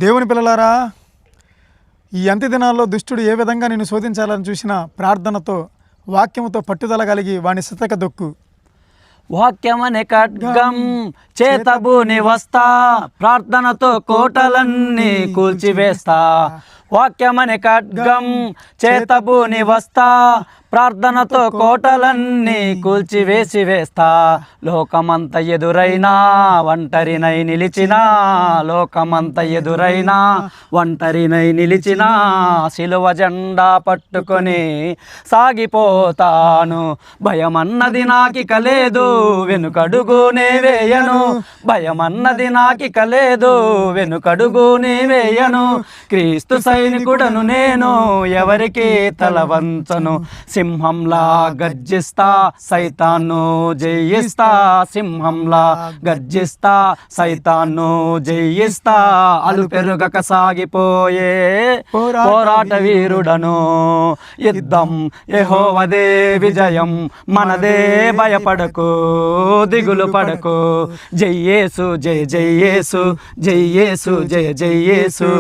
దేవుని పిల్లలారా, ఈ అంత్య దినాల్లో దుష్టుడు ఏ విధంగా నిన్ను శోధించాలని చూసిన ప్రార్థనతో వాక్యముతో పట్టుదల కలిగి వాని సితక దొక్కు. వాక్యమనే ఖడ్గం చేతబూని వస్తా, ప్రార్థనతో కోటలన్నీ కూల్చివేస్తా. వాక్యమనే ఖడ్గం చేతబూని వస్తా, ప్రార్థనతో కోటలన్నీ కూల్చివేస్తా. లోకమంత ఎదురైనా ఒంటరినై నిలిచినా, లోకమంత ఎదురైనా ఒంటరినై నిలిచినా, సిలువ జెండా పట్టుకొని సాగిపోతాను. భయమన్నది నాకిక లేదు, వెనుకడుగునే వేయను. భయమన్నది నాకిక లేదు, వెనుకడుగునే వేయను. క్రీస్తు సైనికుడను నేను, ఎవరికి తల వంచను. సింహంలా గర్జిస్తా, సైతాను జయిస్తా. సింహంలా గర్జిస్తా, సైతాను జయిస్తా. అలు పెరుగక సాగిపోయే పోరాట వీరుడను. యుద్ధం యెహోవాదే, విజయం మనదే. భయపడకు, దిగులు పడకు. జై యేసు, జై జై యేసు, జై యేసు, జై జై యేసు.